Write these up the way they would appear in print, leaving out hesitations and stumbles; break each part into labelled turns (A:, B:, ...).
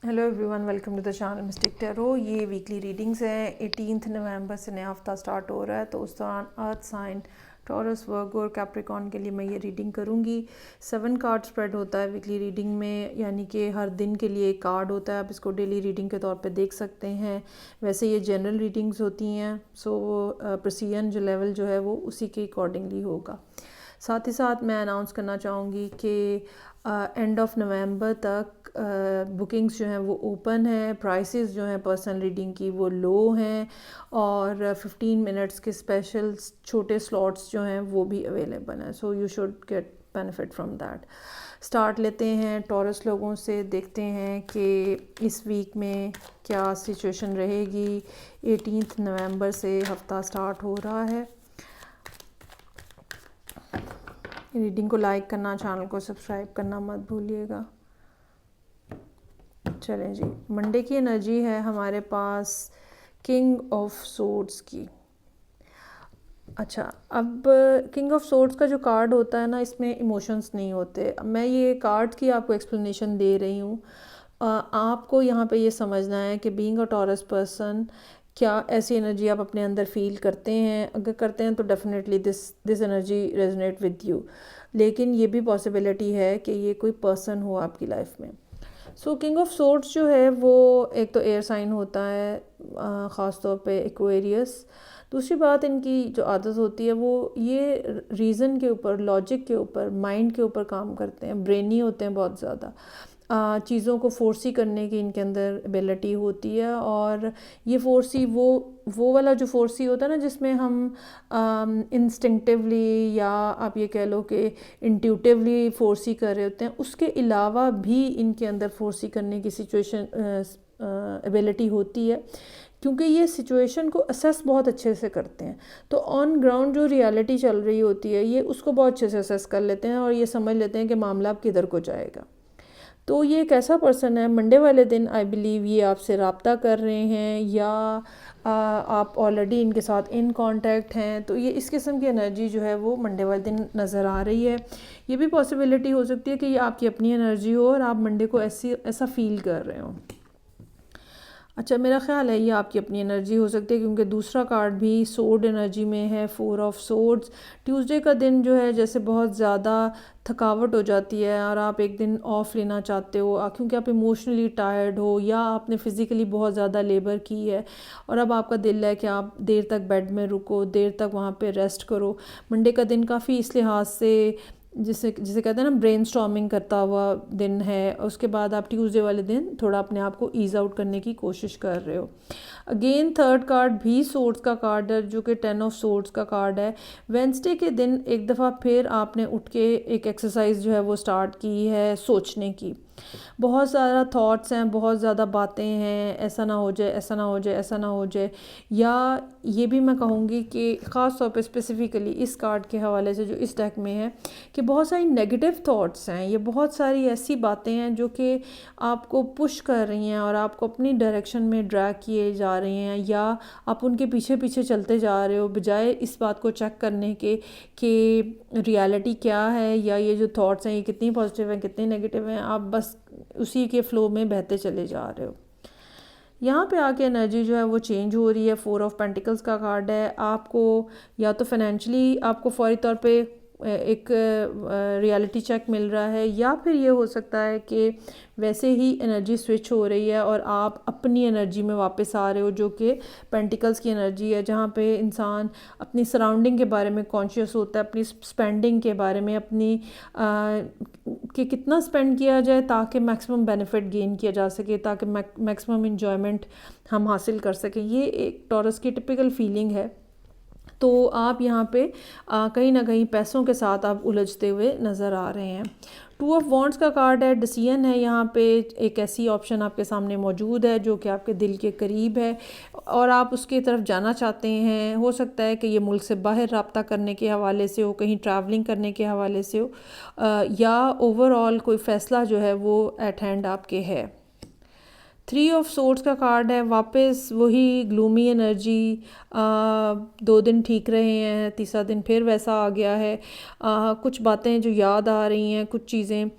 A: Hello everyone, welcome to the channel Mystic Tarot. ये weekly readings हैं। 18 नवंबर से नया हफ्ता स्टार्ट हो रहा है, तो उस दौरान अर्थ साइन, टॉरस, वर्गो और कैप्रिकॉर्न के लिए मैं ये रीडिंग करूँगी। 7 कार्ड स्प्रेड होता है वीकली रीडिंग में, यानी कि हर दिन के लिए एक कार्ड होता है। आप इसको डेली रीडिंग के तौर पे देख सकते हैं। वैसे ये जनरल रीडिंग्स होती हैं, सो प्रेसिजन जो लेवल जो है वो उसी के अकॉर्डिंगली होगा। साथ ही साथ मैं अनाउंस करना चाहूँगी कि एंड ऑफ नवंबर तक बुकिंग्स जो हैं वो ओपन है। प्राइसेस जो हैं पर्सनल रीडिंग की वो लो हैं, और 15 मिनट्स के स्पेशल छोटे स्लॉट्स जो हैं वो भी अवेलेबल हैं। So you should get benefit from that. Start लेते हैं टॉरस लोगों से, देखते हैं कि इस वीक में क्या सिचुएशन रहेगी। 18 नवंबर से हफ्ता स्टार्ट हो रहा है। रीडिंग को लाइक करना, चैनल को सब्सक्राइब करना मत भूलिएगा। चलें जी, मंडे की एनर्जी है हमारे पास किंग ऑफ सोर्ड्स की। अच्छा, अब किंग ऑफ सोर्ड्स का जो कार्ड होता है ना, इसमें इमोशंस नहीं होते। मैं ये कार्ड की आपको एक्सप्लेनेशन दे रही हूँ। आपको यहाँ पे ये समझना है कि बीइंग अ टॉरस पर्सन, क्या ऐसी एनर्जी आप अपने अंदर फील करते हैं? अगर करते हैं तो definitely this energy resonate with you. लेकिन ये भी पॉसिबिलिटी है कि ये कोई पर्सन हो आपकी लाइफ में। सो किंग ऑफ सोर्ड्स जो है वो एक तो एयर साइन होता है, ख़ास तौर पे एक्वेरियस। दूसरी बात, इनकी जो आदत होती है वो ये रीज़न के ऊपर, लॉजिक के ऊपर, माइंड के ऊपर काम करते हैं। ब्रेनी होते हैं बहुत ज़्यादा। चीज़ों को फोर्सी करने की इनके अंदर एबिलिटी होती है। और ये फोर्सी वो वाला जो फोर्सी होता है ना, जिसमें हम इंस्टिंक्टिवली या आप ये कह लो कि इंट्यूटिवली फोर्सी कर रहे होते हैं, उसके अलावा भी इनके अंदर फोर्सी करने की सिचुएशन एबिलिटी होती है, क्योंकि ये सिचुएशन को असेस बहुत अच्छे से करते हैं। तो ऑन ग्राउंड जो रियलिटी चल रही होती है, ये उसको बहुत अच्छे से असेस कर लेते हैं और ये समझ लेते हैं कि मामला अब किधर को जाएगा। तो ये एक ऐसा पर्सन है, मंडे वाले दिन आई बिलीव ये आपसे रब्ता कर रहे हैं, या आप ऑलरेडी इनके साथ इन कांटेक्ट हैं। तो ये इस किस्म की एनर्जी जो है वो मंडे वाले दिन नज़र आ रही है। ये भी पॉसिबिलिटी हो सकती है कि ये आपकी अपनी एनर्जी हो और आप मंडे को ऐसा फील कर रहे हो। अच्छा, मेरा ख़्याल है ये आपकी अपनी एनर्जी हो सकती है, क्योंकि दूसरा कार्ड भी सोर्ड एनर्जी में है, 4 ऑफ सोर्ड्स। ट्यूसडे का दिन जो है जैसे बहुत ज़्यादा थकावट हो जाती है और आप एक दिन ऑफ लेना चाहते हो, क्योंकि आप इमोशनली टायर्ड हो या आपने फ़िज़िकली बहुत ज़्यादा लेबर की है, और अब आपका दिल है कि आप देर तक बेड में रुको, देर तक वहाँ पे रेस्ट करो। मंडे का दिन काफ़ी इस लिहाज से, जिसे जिसे कहते हैं ना, ब्रेन स्टॉर्मिंग करता हुआ दिन है। उसके बाद आप ट्यूसडे वाले दिन थोड़ा अपने आप को ईज़ आउट करने की कोशिश कर रहे हो। अगेन थर्ड कार्ड भी सोर्ड्स का कार्ड है, जो कि 10 ऑफ सोर्ड्स का कार्ड है। वेंसडे के दिन एक दफ़ा फिर आपने उठ के एक एक्सरसाइज जो है वो स्टार्ट की है सोचने की। बहुत सारा थॉट्स हैं, बहुत ज़्यादा बातें हैं, ऐसा ना हो जाए, ऐसा ना हो जाए, ऐसा ना हो जाए। या ये भी मैं कहूँगी कि ख़ास तौर पे स्पेसिफ़िकली इस कार्ड के हवाले से जो इस डेक में है, कि बहुत सारी नेगेटिव थॉट्स हैं। ये बहुत सारी ऐसी बातें हैं जो कि आपको पुश कर रही हैं और आपको अपनी डायरेक्शन में ड्रैग किए जा रही हैं, या आप उनके पीछे पीछे चलते जा रहे हो, बजाय इस बात को चेक करने के कि रियलिटी क्या है, या ये जो थॉट्स हैं ये कितनी पॉजिटिव हैं, कितनी नेगेटिव हैं। आप बस उसी के फ्लो में बहते चले जा रहे हो। यहाँ पे आके एनर्जी जो है वो चेंज हो रही है। 4 ऑफ पेंटिकल्स का कार्ड है। आपको या तो फाइनेंशियली आपको फौरी तौर पे एक रियलिटी चेक मिल रहा है, या फिर ये हो सकता है कि वैसे ही एनर्जी स्विच हो रही है और आप अपनी एनर्जी में वापस आ रहे हो, जो कि पेंटिकल्स की एनर्जी है, जहाँ पे इंसान अपनी सराउंडिंग के बारे में कॉन्शियस होता है, अपनी स्पेंडिंग के बारे में, अपनी कि कितना स्पेंड किया जाए ताकि मैक्सिमम बेनिफिट गेन किया जा सके, ताकि मैक्सिमम इन्जॉयमेंट हम हासिल कर सकें। ये एक टॉरस की टिपिकल फीलिंग है। तो आप यहाँ पे कहीं ना कहीं पैसों के साथ आप उलझते हुए नज़र आ रहे हैं। 2 ऑफ वॉन्ड्स का कार्ड है, डिसीजन है। यहाँ पे एक ऐसी ऑप्शन आपके सामने मौजूद है जो कि आपके दिल के करीब है और आप उसकी तरफ जाना चाहते हैं। हो सकता है कि ये मुल्क से बाहर रब्ता करने के हवाले से हो, कहीं ट्रैवलिंग करने के हवाले से हो, या ओवरऑल कोई फ़ैसला जो है वो एट हैंड आपके है। 3 ऑफ सोर्ड्स का कार्ड है, वापस वही ग्लूमी एनर्जी। 2 दिन ठीक रहे हैं, तीसरा दिन फिर वैसा आ गया है। कुछ बातें जो याद आ रही हैं, कुछ चीज़ें।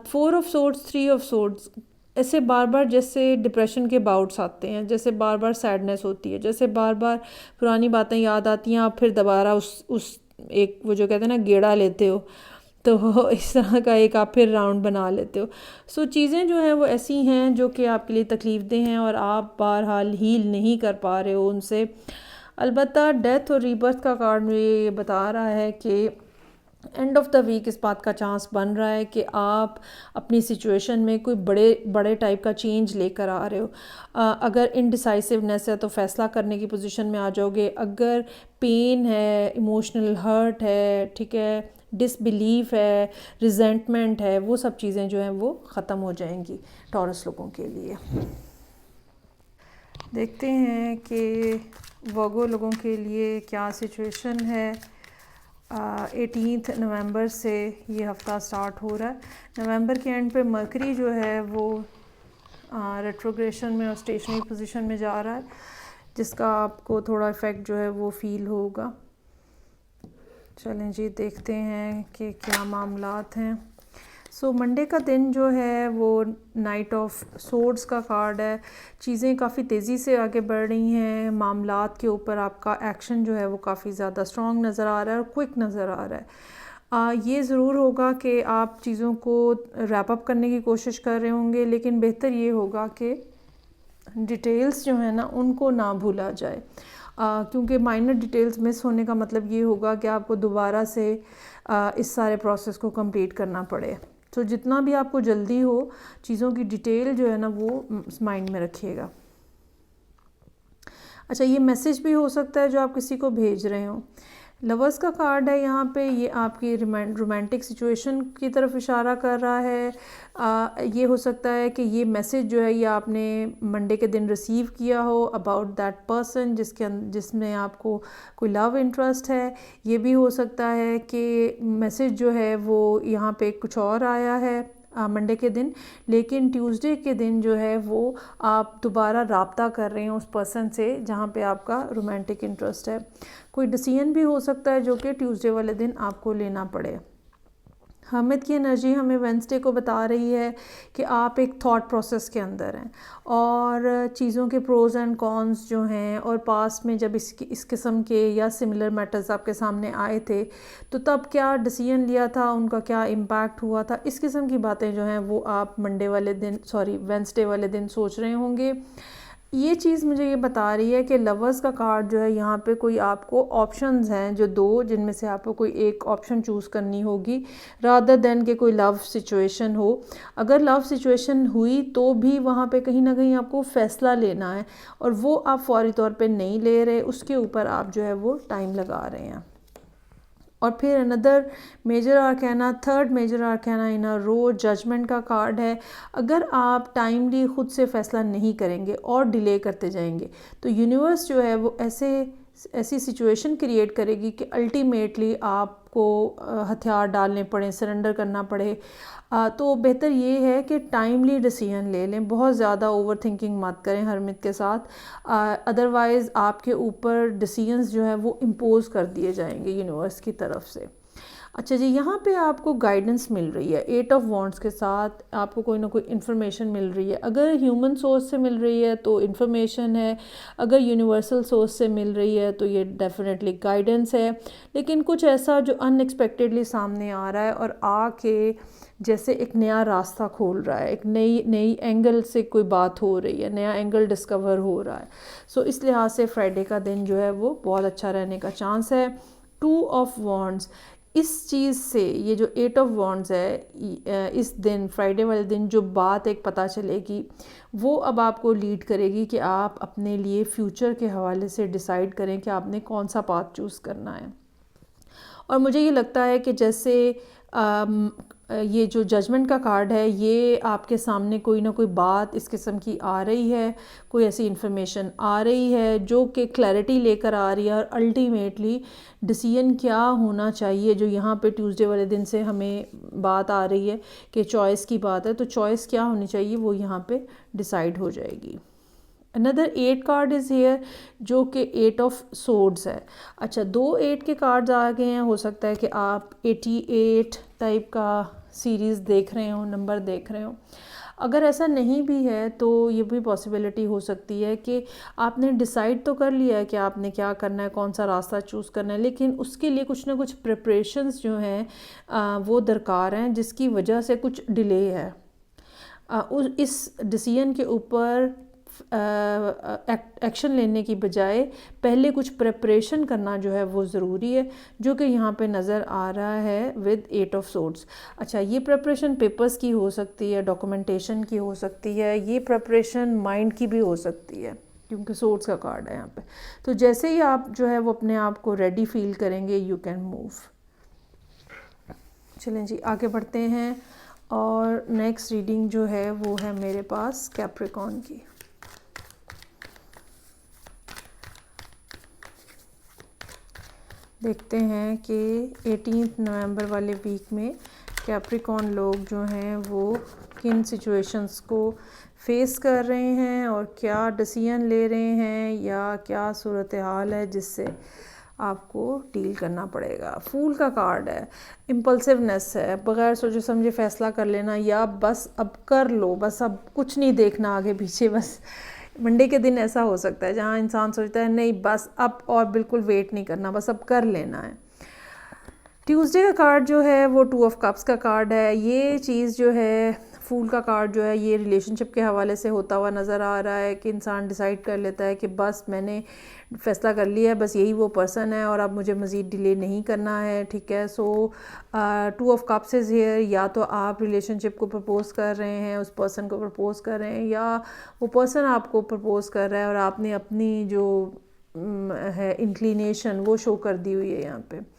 A: 4 ऑफ सोर्ड्स, 3 ऑफ सोर्ड्स, ऐसे बार बार जैसे डिप्रेशन के बाउट्स आते हैं, जैसे बार बार सैडनेस होती है, जैसे बार बार पुरानी बातें याद आती हैं, आप फिर दोबारा उस एक वो जो कहते हैं ना गेड़ा लेते हो, तो इस तरह का एक आप फिर राउंड बना लेते हो। सो चीज़ें जो हैं वो ऐसी हैं जो कि आपके लिए तकलीफ़देह हैं और आप बहरहाल हील नहीं कर पा रहे हो उनसे। अलबत्ता डेथ और रीबर्थ का कार्ड मुझे ये बता रहा है कि एंड ऑफ द वीक इस बात का चांस बन रहा है कि आप अपनी सिचुएशन में कोई बड़े टाइप का चेंज लेकर आ रहे हो। अगर इनडिसाइसिवनेस है तो फ़ैसला करने की पोजीशन में आ जाओगे, अगर पेन है, इमोशनल हर्ट है, ठीक है, डिसबिलीफ है, रिजेंटमेंट है, वो सब चीज़ें जो हैं वो ख़त्म हो जाएंगी टॉरस लोगों के लिए। देखते हैं कि वर्गो लोगों के लिए क्या सिचुएशन है। 18 नवंबर से ये हफ़्ता स्टार्ट हो रहा है। नवंबर के एंड पे मरकरी जो है वो रेट्रोग्रेशन में और स्टेशनरी पोजीशन में जा रहा है, जिसका आपको थोड़ा इफ़ेक्ट जो है वो फ़ील होगा। चलें जी, देखते हैं कि क्या मामलात हैं। सो मंडे का दिन जो है वो नाइट ऑफ सोर्ड्स का कार्ड है। चीज़ें काफ़ी तेज़ी से आगे बढ़ रही हैं, मामलात के ऊपर आपका एक्शन जो है वो काफ़ी ज़्यादा स्ट्रॉन्ग नज़र आ रहा है और क्विक नज़र आ रहा है। ये ज़रूर होगा कि आप चीज़ों को रैप अप करने की कोशिश कर रहे होंगे, लेकिन बेहतर ये होगा कि डिटेल्स जो है ना उनको ना भूला जाए, क्योंकि माइनर डिटेल्स मिस होने का मतलब ये होगा कि आपको दोबारा से इस सारे प्रोसेस को कंप्लीट करना पड़े। तो जितना भी आपको जल्दी हो, चीज़ों की डिटेल जो है ना वो माइंड में रखिएगा। अच्छा, ये मैसेज भी हो सकता है जो आप किसी को भेज रहे हो। लवर्स का कार्ड है यहाँ पे, ये आपकी रोमांटिक सिचुएशन की तरफ इशारा कर रहा है। ये हो सकता है कि ये मैसेज जो है ये आपने मंडे के दिन रिसीव किया हो अबाउट दैट पर्सन जिसमें आपको कोई लव इंटरेस्ट है। ये भी हो सकता है कि मैसेज जो है वो यहाँ पे कुछ और आया है मंडे के दिन, लेकिन ट्यूसडे के दिन जो है वो आप दोबारा राब्ता कर रहे हैं उस पर्सन से जहाँ पे आपका रोमांटिक इंटरेस्ट है। कोई डिसीजन भी हो सकता है जो कि ट्यूसडे वाले दिन आपको लेना पड़े। हमिद की एनर्जी हमें वेंसडे को बता रही है कि आप एक थॉट प्रोसेस के अंदर हैं और चीज़ों के प्रोज एंड कॉन्स जो हैं, और पास में जब इस किस्म के या सिमिलर मैटर्स आपके सामने आए थे तो तब क्या डिसीजन लिया था, उनका क्या इम्पैक्ट हुआ था, इस किस्म की बातें जो हैं वो आप वेंसडे वाले दिन सोच रहे होंगे। ये चीज़ मुझे ये बता रही है कि लवर्स का कार्ड जो है यहाँ पे कोई आपको ऑप्शंस हैं जो दो, जिनमें से आपको कोई एक ऑप्शन चूज़ करनी होगी रादर देन कि कोई लव सिचुएशन हो। अगर लव सिचुएशन हुई तो भी वहाँ पे कहीं ना कहीं आपको फ़ैसला लेना है और वो आप फौरी तौर पे नहीं ले रहे, उसके ऊपर आप जो है वो टाइम लगा रहे हैं। और फिर अनदर मेजर आर्कैना, थर्ड मेजर आर्कैना इन अ रो, जजमेंट का कार्ड है। अगर आप टाइमली ख़ुद से फ़ैसला नहीं करेंगे और डिले करते जाएंगे तो यूनिवर्स जो है वो ऐसी सिचुएशन क्रिएट करेगी कि अल्टीमेटली आपको हथियार डालने पड़े, सरेंडर करना पड़े। तो बेहतर ये है कि टाइमली डिसीजन ले लें, बहुत ज़्यादा ओवर थिंकिंग मत करें हरमित के साथ, अदरवाइज़ आपके ऊपर डिसीजंस जो है वो इम्पोज कर दिए जाएंगे यूनिवर्स की तरफ से। अच्छा जी, यहाँ पे आपको गाइडेंस मिल रही है 8 ऑफ वॉन्ड्स के साथ, आपको कोई ना कोई इन्फॉर्मेशन मिल रही है। अगर ह्यूमन सोर्स से मिल रही है तो इन्फॉर्मेशन है, अगर यूनिवर्सल सोर्स से मिल रही है तो ये डेफिनेटली गाइडेंस है। लेकिन कुछ ऐसा जो अनएक्सपेक्टेडली सामने आ रहा है और आके जैसे एक नया रास्ता खोल रहा है, एक नई एंगल से कोई बात हो रही है, नया एंगल डिस्कवर हो रहा है। सो इस लिहाज से फ्राइडे का दिन जो है वो बहुत अच्छा रहने का चांस है। 2 ऑफ वॉन्ड्स, इस चीज़ से ये जो 8 ऑफ वॉन्ड्स है, इस दिन फ्राइडे वाले दिन जो बात एक पता चलेगी वो अब आपको लीड करेगी कि आप अपने लिए फ्यूचर के हवाले से डिसाइड करें कि आपने कौन सा पाथ चूज़ करना है। और मुझे ये लगता है कि जैसे ये जो जजमेंट का कार्ड है ये आपके सामने कोई ना कोई बात इस किस्म की आ रही है, कोई ऐसी इन्फॉर्मेशन आ रही है जो कि क्लैरिटी लेकर आ रही है और अल्टीमेटली डिसीजन क्या होना चाहिए, जो यहाँ पे ट्यूसडे वाले दिन से हमें बात आ रही है कि चॉइस की बात है, तो चॉइस क्या होनी चाहिए वो यहाँ पे डिसाइड हो जाएगी। अनदर 8 कार्ड इज़ हेयर जो कि 8 ऑफ सोर्ड्स है। अच्छा, 2 8 के कार्ड्स आ गए हैं, हो सकता है कि आप 88 टाइप का सीरीज़ देख रहे हो, नंबर देख रहे हो। अगर ऐसा नहीं भी है तो ये भी पॉसिबिलिटी हो सकती है कि आपने डिसाइड तो कर लिया है कि आपने क्या करना है, कौन सा रास्ता चूज़ करना है, लेकिन उसके लिए कुछ ना कुछ प्रिपरेशंस जो हैं वो दरकार हैं, जिसकी वजह से कुछ डिले है। इस डिसीजन के ऊपर एक्शन लेने की बजाय पहले कुछ प्रिपरेशन करना जो है वो ज़रूरी है, जो कि यहाँ पे नज़र आ रहा है विद 8 ऑफ सोर्ड्स। अच्छा, ये प्रिपरेशन पेपर्स की हो सकती है, डॉक्यूमेंटेशन की हो सकती है, ये प्रिपरेशन माइंड की भी हो सकती है, क्योंकि सोर्ड्स का कार्ड है यहाँ पे। तो जैसे ही आप जो है वो अपने आप को रेडी फील करेंगे, यू कैन मूव। चलें जी, आगे बढ़ते हैं। और नेक्स्ट रीडिंग जो है वो है मेरे पास कैप्रिकॉर्न की। देखते हैं कि 18 नवंबर वाले वीक में कैप्रिकॉर्न लोग जो हैं वो किन सिचुएशंस को फेस कर रहे हैं और क्या डिसीजन ले रहे हैं, या क्या सूरत हाल है जिससे आपको डील करना पड़ेगा। फूल का कार्ड है, इम्पल्सिवनेस है, बग़ैर सोचे समझे फ़ैसला कर लेना, या बस अब कर लो, बस अब कुछ नहीं देखना आगे पीछे। बस मंडे के दिन ऐसा हो सकता है जहाँ इंसान सोचता है नहीं बस अब और बिल्कुल वेट नहीं करना, बस अब कर लेना है। ट्यूसडे का कार्ड जो है वो 2 ऑफ कप्स का कार्ड है। ये चीज़ जो है, फूल का कार्ड जो है, ये रिलेशनशिप के हवाले से होता हुआ नज़र आ रहा है कि इंसान डिसाइड कर लेता है कि बस मैंने फ़ैसला कर लिया है, बस यही वो पर्सन है और अब मुझे मज़ीद डिले नहीं करना है। ठीक है, सो 2 ऑफ कप्स इज़ हियर। या तो आप रिलेशनशिप को प्रपोज़ कर रहे हैं, उस पर्सन को प्रपोज़ कर रहे हैं, या वो पर्सन आपको प्रपोज़ कर रहा है और आपने अपनी जो है इंक्लिनेशन वो शो कर दी हुई है। यहाँ पे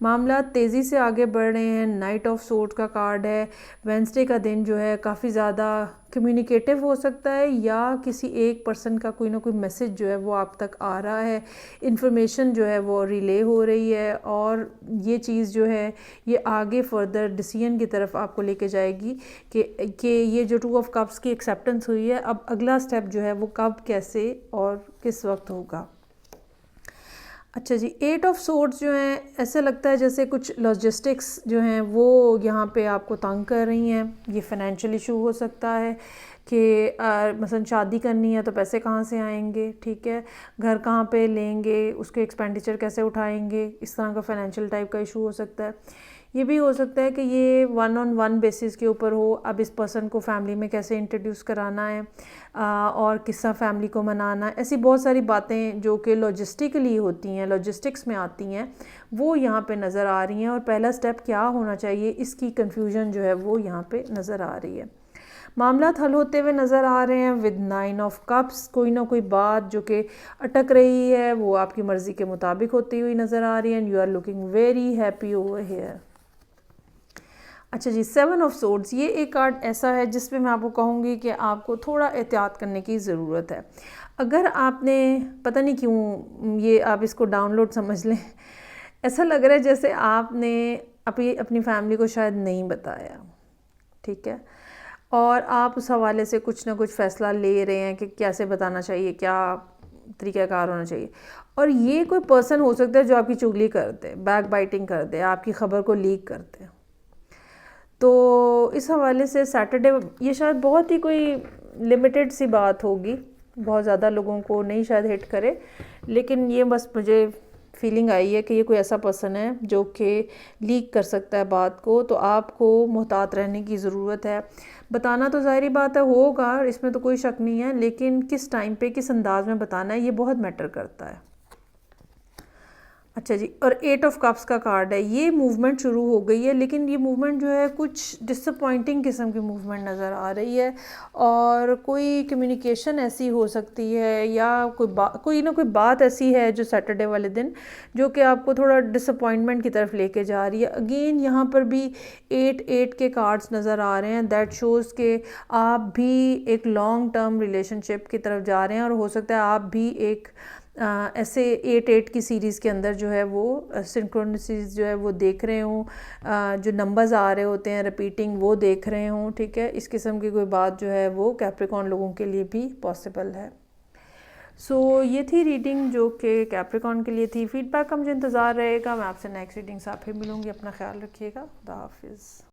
A: मामला तेज़ी से आगे बढ़ रहे हैं। नाइट ऑफ सोर्ड का कार्ड है। वेंसडे का दिन जो है काफ़ी ज़्यादा कम्युनिकेटिव हो सकता है, या किसी एक पर्सन का कोई ना कोई मैसेज जो है वो आप तक आ रहा है, इन्फॉर्मेशन जो है वो रिले हो रही है, और ये चीज़ जो है ये आगे फर्दर डिसीजन की तरफ आपको लेके जाएगी कि ये जो 2 ऑफ कप्स की एक्सेप्टेंस हुई है, अब अगला स्टेप जो है वो कब, कैसे और किस वक्त होगा। अच्छा जी, 8 ऑफ सोर्ड्स जो हैं, ऐसे लगता है जैसे कुछ लॉजिस्टिक्स जो हैं वो यहाँ पे आपको तंग कर रही हैं। ये फाइनेंशियल इशू हो सकता है कि मसलन शादी करनी है तो पैसे कहाँ से आएंगे, ठीक है, घर कहाँ पे लेंगे, उसके एक्सपेंडिचर कैसे उठाएंगे, इस तरह का फाइनेंशियल टाइप का इशू हो सकता है। ये भी हो सकता है कि ये 1-on-1 बेसिस के ऊपर हो, अब इस पर्सन को फैमिली में कैसे इंट्रोड्यूस कराना है और किस तरह फैमिली को मनाना है। ऐसी बहुत सारी बातें जो कि लॉजिस्टिकली होती हैं, लॉजिस्टिक्स में आती हैं, वो यहाँ पे नज़र आ रही हैं। और पहला स्टेप क्या होना चाहिए, इसकी कन्फ्यूजन जो है वो यहाँ पे नज़र आ रही है। मामला हल होते हुए नज़र आ रहे हैं विद 9 ऑफ कप्स। कोई ना कोई बात जो कि अटक रही है वो आपकी मर्ज़ी के मुताबिक होती हुई नज़र आ रही है, and you are looking very happy over here. अच्छा जी, 7 ऑफ सोर्ड्स, ये एक कार्ड ऐसा है जिसमें मैं आपको कहूँगी कि आपको थोड़ा एहतियात करने की ज़रूरत है। अगर आपने, पता नहीं क्यों ये आप इसको डाउनलोड समझ लें, ऐसा लग रहा है जैसे आपने अपनी फैमिली को शायद नहीं बताया, ठीक है, और आप उस हवाले से कुछ ना कुछ फ़ैसला ले रहे हैं कि कैसे बताना चाहिए, क्या तरीक़ाकार होना चाहिए। और ये कोई पर्सन हो सकता है जो आपकी चुगली करते, बैक बाइटिंग करते, आपकी ख़बर को लीक करते। तो इस हवाले से सैटरडे, ये शायद बहुत ही कोई लिमिटेड सी बात होगी, बहुत ज़्यादा लोगों को नहीं शायद हिट करे, लेकिन ये बस मुझे फीलिंग आई है कि ये कोई ऐसा पर्सन है जो कि लीक कर सकता है बात को। तो आपको मुहतात रहने की ज़रूरत है। बताना तो ज़ाहिरी बात है होगा, इसमें तो कोई शक नहीं है, लेकिन किस टाइम पे, किस अंदाज में बताना है, ये बहुत मैटर करता है। अच्छा जी, और 8 ऑफ कप्स का कार्ड है। ये मूवमेंट शुरू हो गई है, लेकिन ये मूवमेंट जो है कुछ डिसअपॉइंटिंग किस्म की मूवमेंट नज़र आ रही है, और कोई कम्युनिकेशन ऐसी हो सकती है, या कोई ना कोई बात ऐसी है जो सैटरडे वाले दिन जो कि आपको थोड़ा डिसअपॉइंटमेंट की तरफ लेके जा रही है। अगेन यहाँ पर भी 8 के कार्ड्स नज़र आ रहे हैं। दैट शोज़ के आप भी एक लॉन्ग टर्म रिलेशनशिप की तरफ जा रहे हैं, और हो सकता है आप भी एक ऐसे 8 की सीरीज़ के अंदर जो है वो सिंक्रोनिसीज जो है वो देख रहे हूँ, जो नंबर्स आ रहे होते हैं रिपीटिंग, वो देख रहे हूँ, ठीक है। इस किस्म की कोई बात जो है वो कैप्रिकॉर्न लोगों के लिए भी पॉसिबल है। सो ये थी रीडिंग जो कि कैप्रिकॉर्न के लिए थी। फीडबैक का मुझे इंतज़ार रहेगा। मैं आपसे नेक्स्ट रीडिंग से फिर मिलूँगी। अपना ख्याल रखिएगा। खुदा हाफिज़।